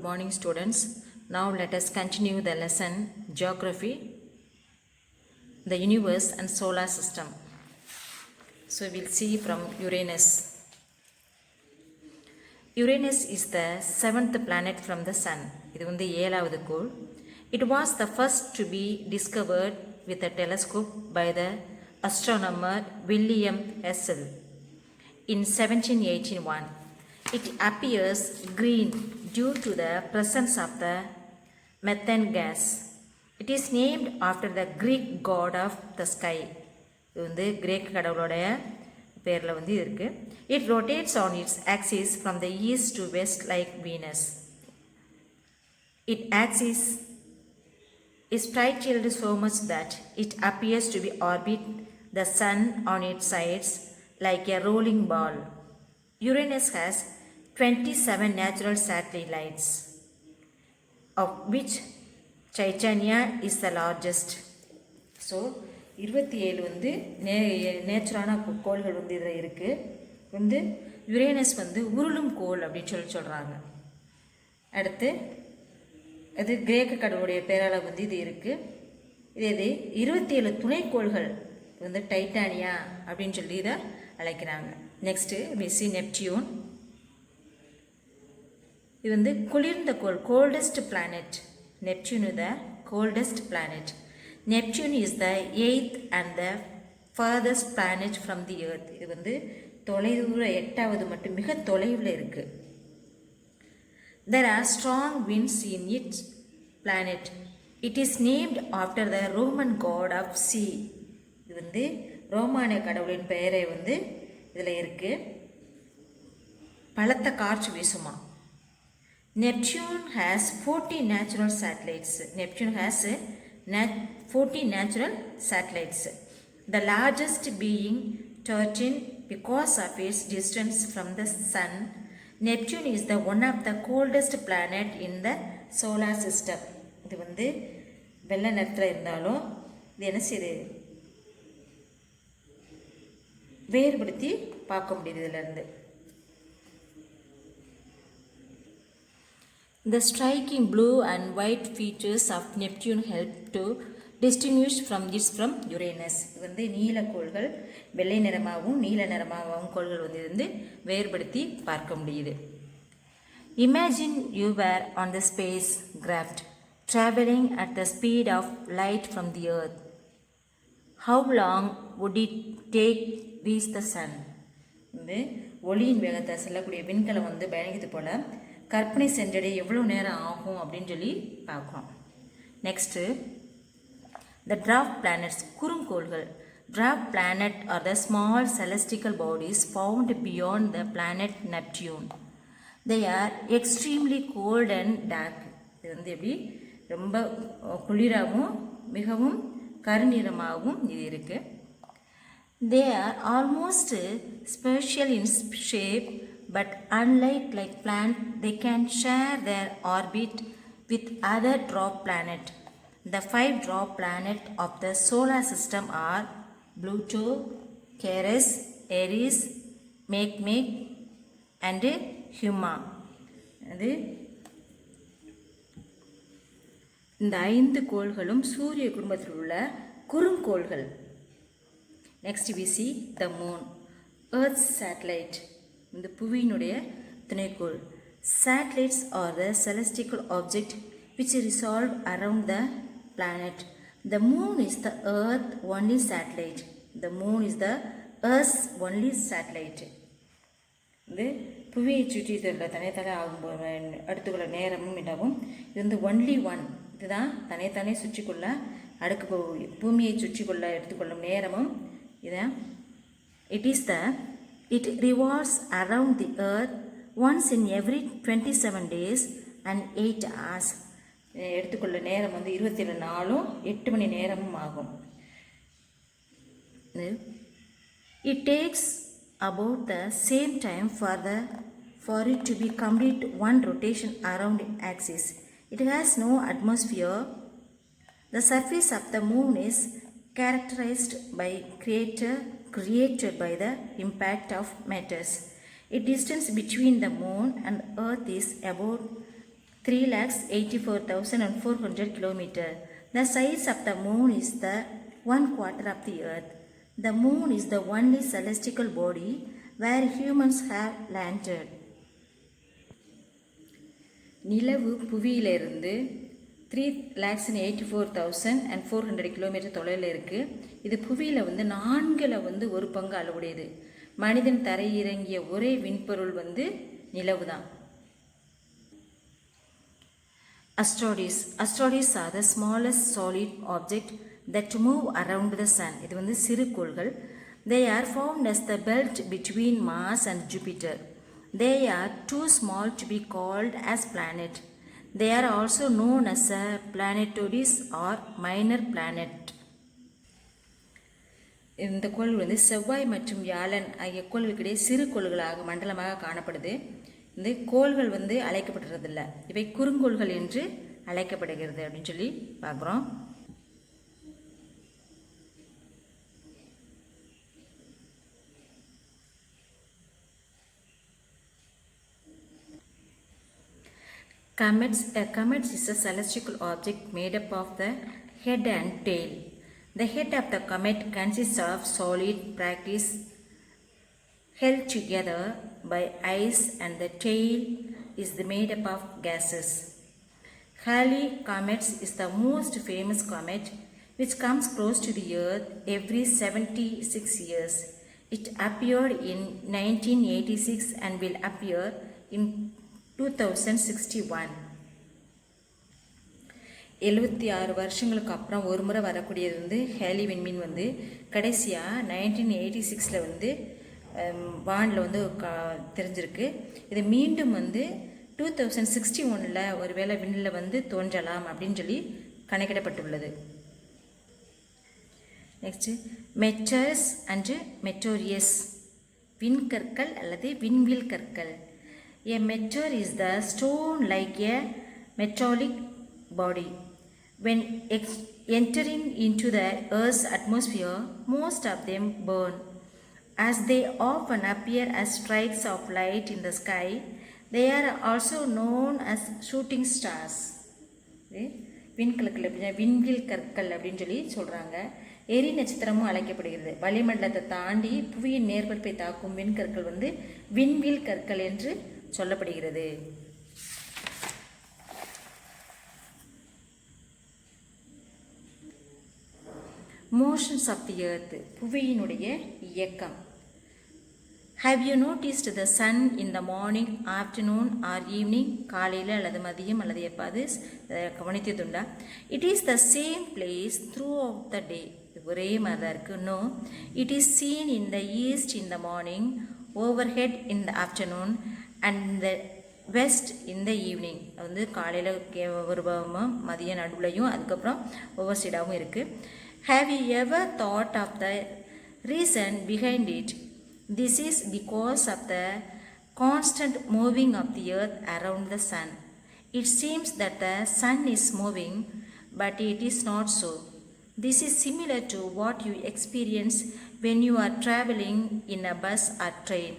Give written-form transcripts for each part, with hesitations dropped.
morning students. Now let us continue the lesson Geography, the universe and solar system. So we'll see from Uranus. Uranus is the seventh planet from the sun. இது வந்து ஏழாவது கோள். It was the first to be discovered with a telescope by the astronomer William Herschel in 1781. It appears green due to the presence of the methane gas. It is named after the Greek god of the sky. இது வந்து Craig கடவுளுடைய பேரில் வந்து இருக்கு. It rotates on its axis from the east to west like Venus. Its axis is titled so much that it appears to be orbit the sun on its sides like a rolling ball. Uranus has 27 natural satellites, of which Titania is the largest. So 27 வந்து நேச்சுரான கோள்கள் வந்து இதில் இருக்குது. வந்து Uranus வந்து உருளும் கோள் அப்படின்னு சொல்கிறாங்க. அடுத்து அது கிரேக்க கடவுளுடைய பேரால் வந்து இது இருக்குது. இது 27 துணைக்கோள்கள் வந்து டைட்டானியா அப்படின்னு சொல்லி இதை அழைக்கிறாங்க. நெக்ஸ்ட்டு விசி நெப்டியூன். இது வந்து குளிர்ந்த கோள், coldest planet. Neptune the coldest planet. Neptune is the 8th and the farthest planet from the earth. இது வந்து தொலைதூர 8வது மட்டும் மிக தொலைவில் இருக்குது. There are strong winds in its planet. It is named after the Roman god of sea. இது வந்து ரோமானிய கடவுளின் பெயரை வந்து இதில் இருக்குது. பலத்த காற்று வீசுமா. Neptune has 40 natural satellites. Neptune has 40 natural satellites, the largest being 13 because of its distance from the sun. Neptune is the one of the coldest planet in the solar system. இது வந்து வெள்ளை நிறத்தில் இருந்தாலும் இது என்ன செய்யுது, வேறுபடுத்தி பார்க்க முடியுது இதிலிருந்து. The striking blue and white features of Neptune help to distinguish from Uranus. இது வந்து நீலக்கோள்கள் வெள்ளை நிறமாகவும் நீல நிறமாகவும் கோள்கள் வந்து இருந்து வேறுபடுத்தி பார்க்க முடியுது. Imagine you were on the spacecraft traveling at the speed of light from the earth. How long would it take to reach the sun? வந்து ஒளியின் வேகத்தை செல்லக்கூடிய விண்கலம் வந்து பயணிக்கிறது போல கற்பனை சென்றடைய எவ்வளோ நேரம் ஆகும் அப்படின்னு சொல்லி பார்க்குறோம். நெக்ஸ்ட்டு த ட்ராஃப்ட் பிளானட்ஸ், குறுங்கோள்கள். Draft planet are the small celestial bodies found beyond the planet Neptune. They are extremely cold and dark. இது வந்து எப்படி ரொம்ப குளிராகவும் மிகவும் கருநிறமாகவும் இது இருக்குது. They are almost special in shape, but unlike plant, they can share their orbit with other dwarf planet. The 5 dwarf planet of the solar system are Pluto, Ceres, Eris, Makemake and Huma. அது இந்த 5 கோள்களும் சூரிய குடும்பத்தில் உள்ள குறுங்கோள்கள். Next we see the moon, Earth's satellite. இந்த புவியினுடைய துணைக்கோள். Satellites are the celestial object which revolve around the planet. The moon is the earth only satellite. The moon is the earth's only satellite. இது புவியை சுற்றி தனித்தனி ஆகும்போது அடுத்துக்குள்ள நேரமும் இடமும் இது வந்து ஒன்லி ஒன். இதுதான் தனித்தனி சுற்றிக்கொள்ள அடுக்கு பூமியை சுற்றிக்கொள்ள எடுத்துக்கொள்ளும் நேரமும் இதான். It revolves around the earth once in every 27 days and 8 hours. எடுத்துக்கொள்ள நேரம் வந்து 27 நாளும் 8 மணி நேரமும் ஆகும். It takes about the same time for it to be complete one rotation around its axis. It has no atmosphere. The surface of the moon is characterized by created by the impact of matters. A distance between the moon and earth is about 3,84,400 kilometers. The size of the moon is the 1/4 of the earth. The moon is the only celestial body where humans have landed. நிலவு புவியிலிருந்து 3,84,400 kilometre தொலைவில் இருக்குது. இது புவியில் வந்து 4 ஒரு பங்கு அளவுடையது. மனிதன் தரையிறங்கிய ஒரே விண்பொருள் வந்து நிலவு தான். Asteroids are the smallest solid object that move around the sun. இது வந்து சிறு கோள்கள். They are formed as the belt between Mars and Jupiter. They are too small to be called as planet. They are also known as planetoids or minor planet. இந்த கோள்கள் வந்து செவ்வாய் மற்றும் வியாழன் ஆகிய கோள்களுக்கிடையே சிறு கோள்களாக மண்டலமாக காணப்படுது. இந்த கோள்கள் வந்து அழைக்கப்படுறதில்ல, இவை குறுங்கோள்கள் என்று அழைக்கப்படுகிறது அப்படின்னு சொல்லி பார்க்குறோம். Comets is a celestial object made up of the head and tail. The head of the comet consists of solid bodies held together by ice, and the tail is made up of gases. Halley Comet is the most famous comet, which comes close to the Earth every 76 years. It appeared in 1986 and will appear in 2061. 76 வருஷங்களுக்கு அப்புறம் ஒரு முறை வரக்கூடியது வந்து Haley விண்மீன் வந்து கடைசியாக 1986 வந்து வானில் வந்து தெரிஞ்சிருக்கு. இது மீண்டும் வந்து 2061 ஒருவேளை விண்ணில் வந்து தோன்றலாம் அப்படின்னு சொல்லி கணக்கிடப்பட்டுள்ளது. நெக்ஸ்ட் மெட்டர்ஸ் அண்டு மெட்டோரியஸ், விண்கற்கள் அல்லது விண்வெளி கற்கள். A meteor is the stone like a metallic body. When entering into the Earth's atmosphere, most of them burn. As they often appear as streaks of light in the sky, they are also known as shooting stars. விண்வெளி கற்கள் அப்படின்னு சொல்லி சொல்கிறாங்க. எரி நட்சத்திரமும் அழைக்கப்படுகிறது. வளிமண்டலத்தை தாண்டி புவியின் நேர்பரப்பை தாக்கும் விண்கற்கள் வந்து விண்வெளி கற்கள் என்று சொல்லப்படுகிறது. Motions of the earth, புவியினுடைய இயக்கம். Have you noticed the sun in the morning, afternoon or evening? காலையில் அல்லது மதியம் அல்லது எப்பாவது கவனித்ததுண்டா? It is the same place throughout the day. ஒரே மாதிரி தான் இருக்குது. No, it is seen in the east in the morning, overhead in the afternoon and the west in the evening. அது வந்து காலையில் ஒரு பாகமும் மதிய நடுவுலையும் அதுக்கப்புறம் ஒவ்வொரு சைடாகவும் இருக்குது. Have you ever thought of the reason behind it? This is because of the constant moving of the earth around the sun. It seems that the sun is moving, but it is not so. This is similar to what you experience when you are traveling in a bus or train.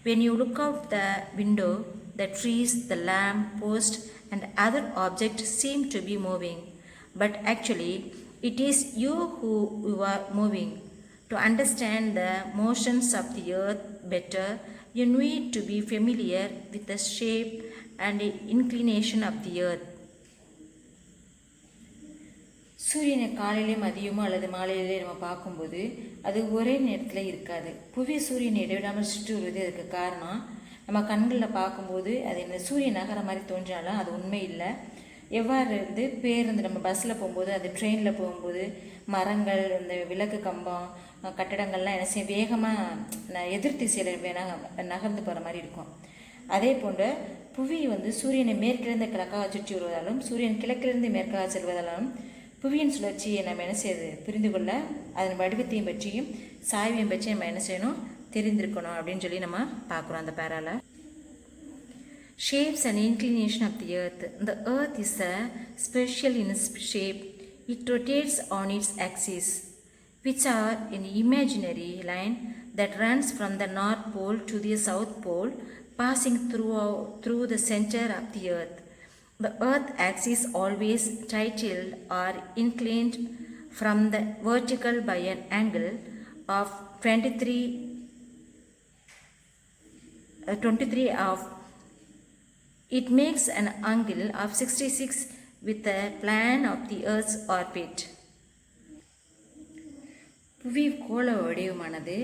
When you look out the window, the trees, the lamp post and other objects seem to be moving, but actually it is you who are moving. To understand the motions of the earth better, you need to be familiar with the shape and inclination of the earth. சூரியனை காலையிலே மதியமோ அல்லது மாலையிலே நம்ம பார்க்கும்போது அது ஒரே நேரத்தில் இருக்காது. புவி சூரியனை இடைவிடாமல் சுற்றி வருவது அதுக்கு காரணம். நம்ம கண்களில் பார்க்கும்போது அது இந்த சூரியன் நகர மாதிரி தோன்றாலும் அது உண்மை இல்லை. எவ்வாறு வந்து பேருந்து நம்ம பஸ்ஸில் போகும்போது அது ட்ரெயினில் போகும்போது மரங்கள் இந்த விளக்கு கம்பம் கட்டடங்கள்லாம் என்ன செய்ய வேகமாக எதிர் திசையில் நகர்ந்து போகிற மாதிரி இருக்கும். அதே போன்று புவி வந்து சூரியனை மேற்கிலிருந்து கிழக்காக சுற்றி வருவதாலும் சூரியன் கிழக்கிலிருந்து மேற்காக செல்வதாலும் புவியின் சுழற்சியை நம்ம என்ன செய்யுது புரிந்து கொள்ள அதன் வடிவத்தையும் பற்றியும் சாய்வையும் பற்றி நம்ம என்ன செய்யணும் தெரிந்திருக்கணும் அப்படின்னு சொல்லி நம்ம பார்க்குறோம் அந்த பேரால. Shapes and inclination of the earth. The earth is special in its shape. It rotates on its axis, which are an imaginary line that runs from the North Pole to the South Pole, passing through the center of the earth. The earth axis always tilted or inclined from the vertical by an angle of 23 of it makes an angle of 66 with the plan of the earth's orbit. புவி கோள வடிவமானது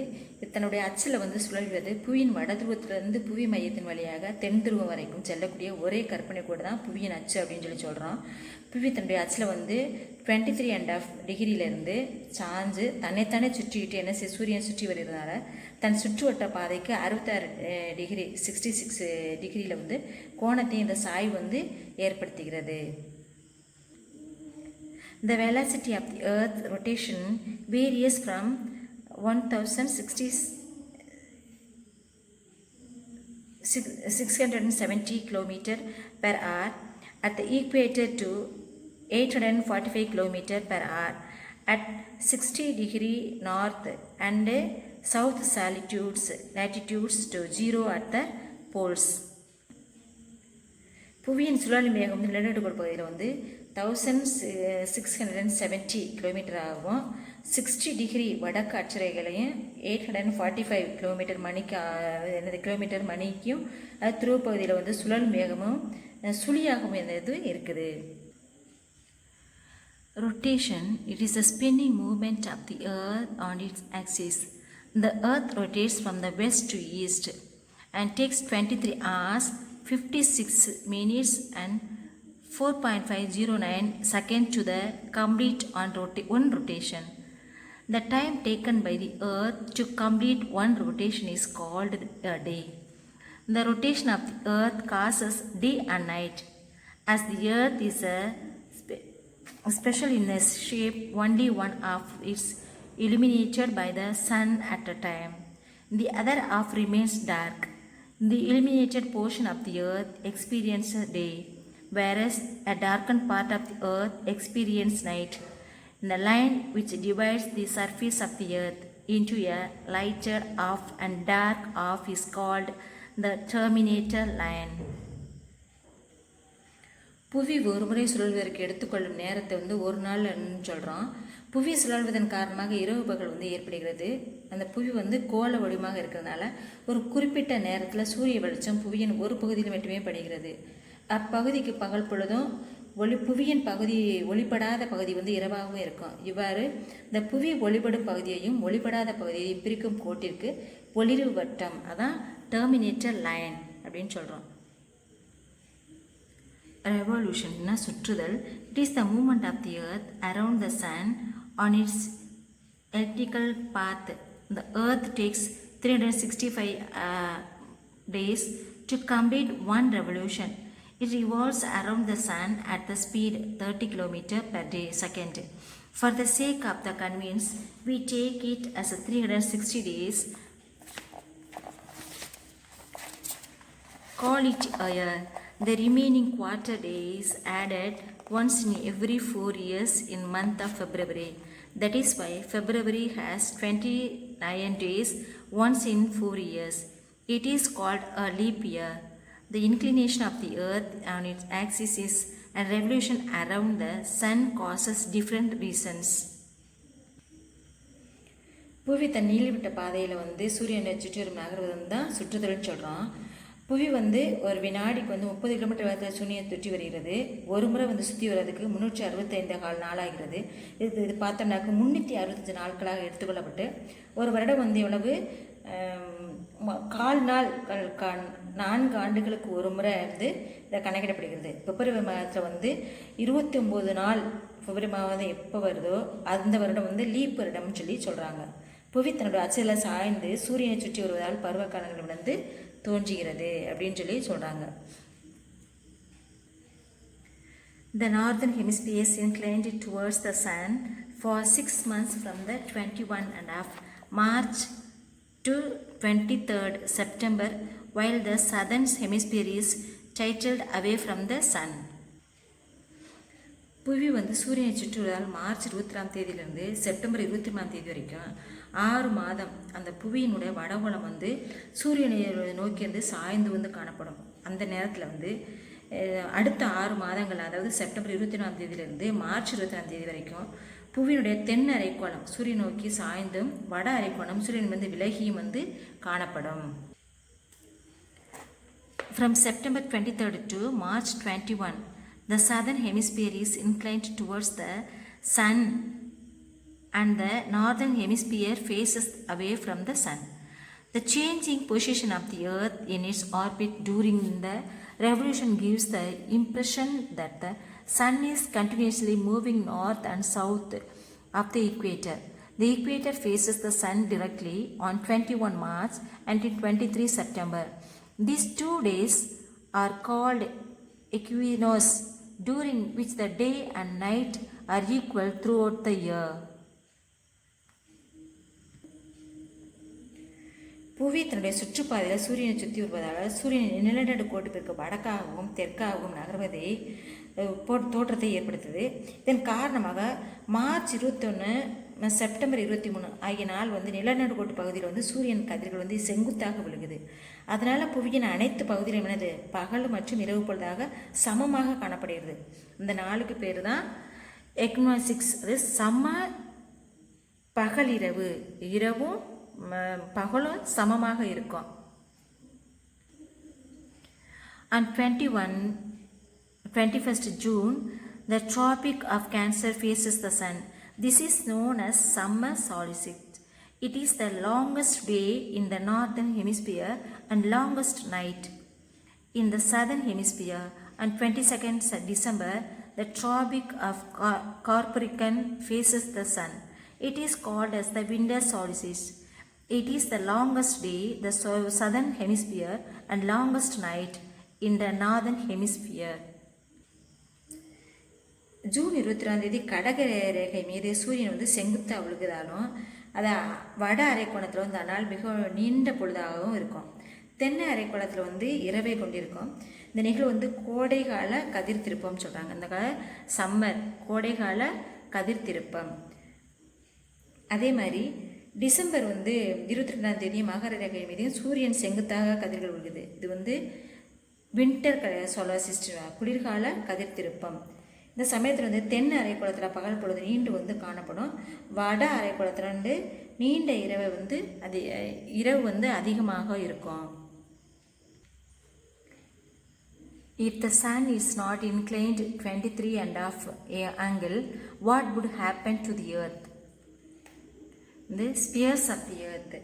தன்னுடைய அச்சில் சுழல்வது புவியின் வடதுருவத்திலிருந்து புவி மையத்தின் வழியாக தென் துருவம் வரைக்கும் செல்லக்கூடிய ஒரே கற்பனை கூட தான் புவியின் அச்சு அப்படின்னு சொல்கிறோம். புவி தன்னுடைய அச்சில் 23.5 டிகிரியிலிருந்து சாஞ்சு தன்னைத்தானே சுற்றிக்கிட்டு என்ன சூரியன் சுற்றி வருகிறதுனால தன் சுற்றுவட்ட பாதைக்கு 66 டிகிரி 66 டிகிரியில் கோணத்தை இந்த சாய்வு ஏற்படுத்துகிறது. The velocity of the earth rotation varies from 670 km per hour at the equator to 845 km per hour at 60 degree north and south latitudes to 0 at the poles. புவியின் சுழலும் வேகம் நிலநடுக்கோடு பகுதியில் 1670 கிலோமீட்டர் ஆகும். 60 டிகிரி வடக்கு அட்சரேகைகளையும் 845 கிலோமீட்டர் மணிக்கும் துருவ பகுதியில் சுழலும் வேகமும் சுழியாகவும் இருக்குது. Rotation, it is a spinning movement of the earth on its axis. The earth rotates from the west to east and takes 23 hours, 56 minutes and 4.509 seconds to the complete one rotation. The time taken by the earth to complete one rotation is called a day. The rotation of the earth causes day and night. As the earth is special in its shape, only one half is illuminated by the sun at a time. The other half remains dark. The illuminated portion of the earth experiences day, whereas a darkened part of the earth experiences night. The line which divides the surface of the earth into a lighter half and dark half is called the terminator line. புவி ஒரு முறை சுழல்வதற்கு எடுத்துக்கொள்ளும் நேரத்தை ஒரு நாள்னு சொல்கிறோம். புவி சுழல்வதன் காரணமாக இரவு பகல் ஏற்படுகிறது. அந்த புவி கோள வடிவமாக இருக்கிறதுனால ஒரு குறிப்பிட்ட நேரத்தில் சூரிய வெளிச்சம் புவியின் ஒரு பகுதியில் மட்டுமே படுகிறது. அப்பகுதிக்கு பகல் பொழுதும் புவியின் பகுதி ஒளிப்படாத பகுதி இரவாகவும் இருக்கும். இவ்வாறு இந்த புவி ஒளிபடும் பகுதியையும் ஒளிப்படாத பகுதியையும் பிரிக்கும் கோட்டிற்கு ஒளிர்வு வட்டம், அதான் டெர்மினேட்டர் லைன் அப்படின்னு சொல்கிறோம். ரெவல்யூஷன்னா சுற்றுதல். It is the movement of the earth around the sun on its elliptical path. The earth takes 365 days to complete one revolution. It revolves around the sun at the speed 30 km per second. For the sake of the convenience, we take it as 360 days. Call it a year. The remaining quarter days added once in every 4 years in month of February. That is why February has 29 days once in 4 years. It is called a leap year. The inclination of the earth on its axis is a revolution around the sun causes different reasons. புவி தன் நீள்விட்ட பாதையில் சூரியனை சுற்றி வரும் நகர்வதும் தான் சுற்றுதல்னு சொல்கிறோம். புவி ஒரு வினாடிக்கு 30 கிலோமீட்டர் வேகத்தில் சூரியனை சுற்றி வருகிறது. ஒரு முறை சுற்றி வர்றதுக்கு 365 நாளாகிறது. இது பார்த்தோம்னாக்க 365 நாட்களாக எடுத்துக்கொள்ளப்பட்டு ஒரு வருடம் எவ்வளவு 4 நாள் 4 ஆண்டுகளுக்கு ஒரு முறை இதை கணக்கிடப்படுகிறது. பிப்ரவரி மாதத்தில் 29 நாள் பிப்ரவரி மாதம் எப்போ வருதோ அந்த வருடம் லீப் வருடம்னு சொல்கிறாங்க. புவி தன்னுடைய அச்சில் சாய்ந்து சூரியனை சுற்றி வருவதால் பருவகாலங்கள் தோன்றுகிறது அப்படின்னு சொல்கிறாங்க. The northern hemisphere is inclined towards the sun for 6 months from the 21.5 March to 23rd September, while the southern hemisphere is tilted away from the sun. புவி சூரியனை சுற்றுவதால் மார்ச் 22ஆம் தேதியிலிருந்து செப்டம்பர் 23ஆம் தேதி வரைக்கும் 6 மாதம் அந்த புவியினுடைய வடகோளம் சூரியனை நோக்கி சாய்ந்து காணப்படும். அந்த நேரத்தில் அடுத்த 6 மாதங்கள், அதாவது செப்டம்பர் 24ஆம் தேதியிலிருந்து மார்ச் 24ஆம் தேதி வரைக்கும் புவியினுடைய தென் அரைக்கோளம் சூரியன் நோக்கி சாய்ந்தும் வட அரைக்கோளம் சூரியன் விலகியும் காணப்படும். From September 23rd to March 21, the southern hemisphere is inclined towards the sun and the northern hemisphere faces away from the sun. The changing position of the earth in its orbit during the revolution gives the impression that the sun is continuously moving north and south of the equator. The equator faces the sun directly on 21 March and 23 September. These 2 days are called equinox, during which the day and night are equal throughout the year. புவி தன்னுடைய சுற்றுப்பாதையில் சூரியனை சுற்றி வருவதால் சூரியன் நிலநடு கோட்டுப்பிற்கு வடக்காகவும் தெற்காகவும் நகர்வதை தோற்றத்தை ஏற்படுத்துது. இதன் காரணமாக மார்ச் 21, செப்டம்பர் 23 ஆகிய நாள் நிலநடு கோட்டு பகுதியில் சூரியன் கதிர்கள் செங்குத்தாக விழுகுது. அதனால் புவியின் அனைத்து பகுதியிலும் பகல் மற்றும் இரவு பொழுதாக சமமாக காணப்படுகிறது. இந்த நாளுக்கு பேர் தான் எக்னாசிக்ஸ். அது சம பகலிரவு, இரவும் பகலும் சமமாக இருக்கும். On 21st June, the Tropic of Cancer faces the sun. This is known as summer solstice. It is the longest day in the northern hemisphere and longest night in the southern hemisphere. On 22nd December, the Tropic of Capricorn faces the sun. It is called as the winter solstice. It is the longest day in the southern hemisphere and longest night in the northern hemisphere. June 22ஆம் தேதி கடக ரேகை மீது சூரியன் செங்குத்தாக விழுகுதாலும் அதை வட அரைக்கோணத்தில் அந்த நாள் மிக நீண்ட பொழுதாகவும் இருக்கும். தென்னை அரைக்கோளத்தில் இரவை கொண்டிருக்கும். இந்த நிகழ்வு கோடைகால கதிர் திருப்பம் சொல்கிறாங்க. இந்த சம்மர் கோடைகால கதிர் திருப்பம். அதே மாதிரி டிசம்பர் 22ஆம் தேதி மகர ரேகை மீதையும் சூரியன் செங்குத்தாக கதிர்கள் விழுகுது. இது வின்டர் சோலார் சிஸ்டம், குளிர்கால கதிர் திருப்பம். இந்த சமயத்தில் தென் அரைக்கோளத்தில் பகல் பொழுது நீண்டு காணப்படும். வட அரைக்கோளத்தில் நீண்ட இரவு இரவு அதிகமாக இருக்கும். If the sun is not inclined 23.5 angle, what would happen to the earth? The spheres of the earth.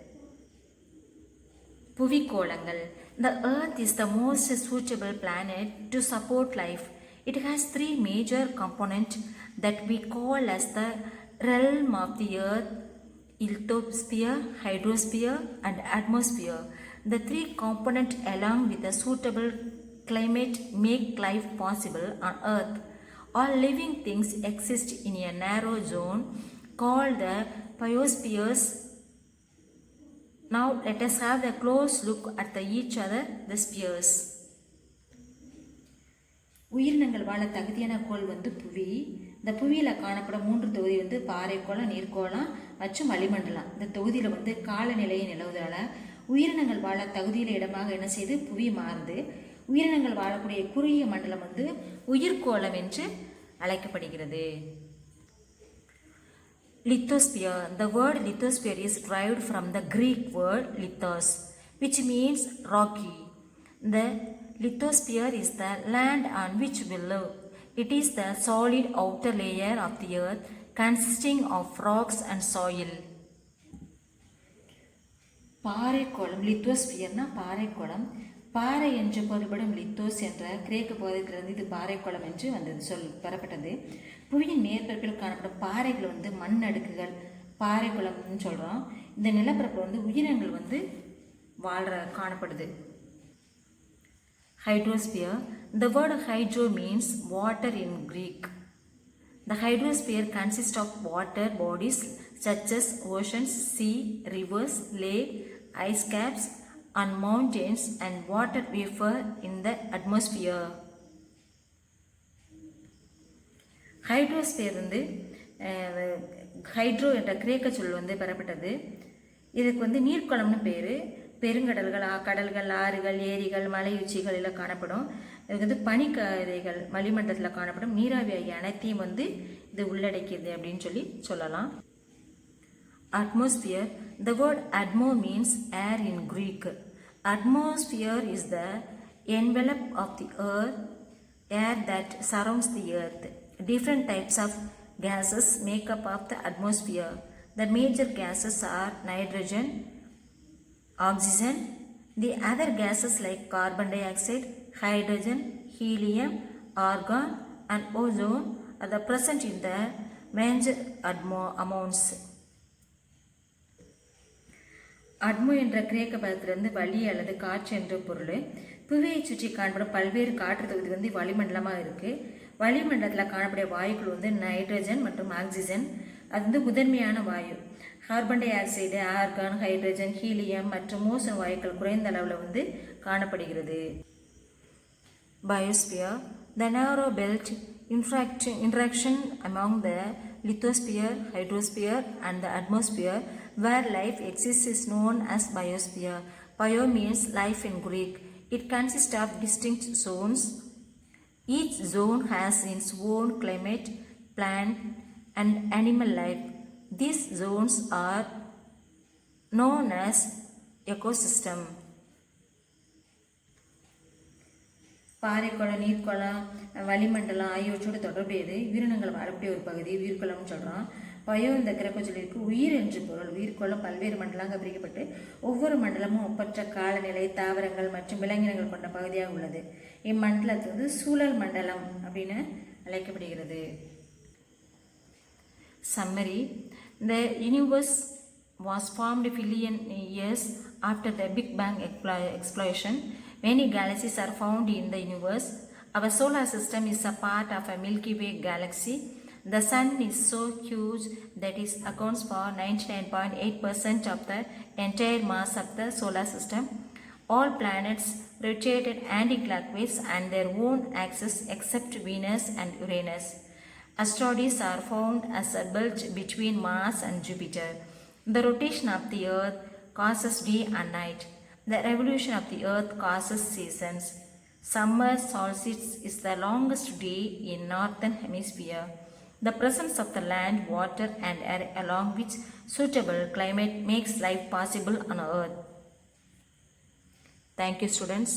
புவிக்கோளங்கள். The earth is the most suitable planet to support life. It has 3 major components that we call as the realm of the earth: lithosphere, hydrosphere and atmosphere. The 3 components along with a suitable climate make life possible on earth. All living things exist in a narrow zone called the biospheres. Now let us have a close look at each other, the spheres. உயிரினங்கள் வாழ தகுதியான கோள் புவி. இந்த புவியில் காணப்படும் 3 தொகுதி பாறைக்கோளம், நீர்க்கோளம் மற்றும் வளிமண்டலம். இந்த தொகுதியில் காலநிலையை நிலவுவதால் உயிரினங்கள் வாழ தகுதியில் இடமாக என்ன செய்து புவி மாறுது. உயிரினங்கள் வாழக்கூடிய குறுகிய மண்டலம் உயிர்கோளம் என்று அழைக்கப்படுகிறது. Lithosphere. The word lithosphere is derived from the Greek word lithos, which means rocky. The lithosphere is the land on which we live. It is the solid outer layer of the earth consisting of rocks and soil. பாறைக்கோளம். லித்தோஸ்பியர்னா பாறைக்கோளம். பாறை என்று பொருள்படும் லித்தோஸ் என்ற கிரேக்க பகுதியிலிருந்து இது பாறைக்கோளம் என்று பெறப்பட்டது. புவியின் மேற்பரப்பில் காணப்படும் பாறைகள் மண் அடுக்குகள் பாறைக்குளம்னு சொல்கிறோம். இந்த நிலப்பரப்பில் உயிரினங்கள் காணப்படுது. Hydrosphere. The word hydro means water in Greek. The hydrosphere consists of water bodies such as oceans, sea, rivers, lake, ice caps on mountains and water vapor in the atmosphere. Hydrosphere hydro என்ற கிரேக்க சொல் பெறப்பட்டது. இதுக்கு நீர்க்குளம்னு பேர். பெருங்கடல்கள், கடல்கள், ஆறுகள், ஏரிகள், மலையுச்சிகள் எல்லாம் காணப்படும். இதுக்கு வந்து பனிக்கரைகள் வளிமண்டலத்தில் காணப்படும் நீராவி ஆகிய அனைத்தையும் வந்து இது உள்ளடக்கியது அப்படின்னு சொல்லலாம். Atmosphere. The word atmo means air in Greek. Atmosphere is the envelope of the earth, air that surrounds the earth. Different types of gases make up of the atmosphere. The major gases are nitrogen, oxygen. The other gases like carbon dioxide, hydrogen, helium, argon and ozone are present in the major amounts. அட்மோ என்ற கிரேக்க பதத்திலிருந்து வளி அல்லது காற்று என்ற பொருள். புவியை சுற்றி காணப்படும் பல்வேறு காற்று தொகுதி வந்து வளிமண்டலமாக இருக்குது. வளிமண்டலத்தில் காணக்கூடிய வாயுக்கள் வந்து நைட்ரஜன் மற்றும் ஆக்சிஜன், அது வந்து முதன்மையான வாயு. Carbon dioxide, argon, hydrogen, helium மற்றும் ஓசோன் வாயுக்கள் குறைந்த அளவில் வந்து காணப்படுகிறது. Biosphere. The narrow belt interaction among the lithosphere, hydrosphere and the atmosphere where life exists is known as biosphere. Bio means life in Greek. It consists of distinct zones. Each zone has its own climate, plant and animal life. These zones are known as ecosystem. Paraikulam, நீர்க்குளம், வளிமண்டலம் ஆகியவற்றோடு தொடர்புடையது உயிரினங்கள் வாழக்கூடிய ஒரு பகுதி உயிர்க்குளம்னு சொல்கிறோம். Bio இந்த கிரகச்சொல்லிற்கு உயிர் என்று பொருள். உயிர்க்குளம் பல்வேறு மண்டலங்கள் பிரிக்கப்பட்டு ஒவ்வொரு மண்டலமும் ஒப்பற்ற காலநிலை, தாவரங்கள் மற்றும் விலங்கினங்கள் கொண்ட பகுதியாக உள்ளது. இம்மண்டலத்துக்கு வந்து சூழல் மண்டலம் அப்படின்னு அழைக்கப்படுகிறது. Summary. The universe was formed billion years after the Big Bang explosion. Many galaxies are found in the universe. Our solar system is a part of a Milky Way galaxy. The sun is so huge that it accounts for 99.8% of the entire mass of the solar system. All planets rotated anti-clockwise and their own axis except Venus and Uranus. Asteroids are found as a belt between Mars and Jupiter. The rotation of the Earth causes day and night. The revolution of the Earth causes seasons. Summer solstice is the longest day in northern hemisphere. The presence of the land, water and air along with suitable climate makes life possible on Earth. Thank you, students.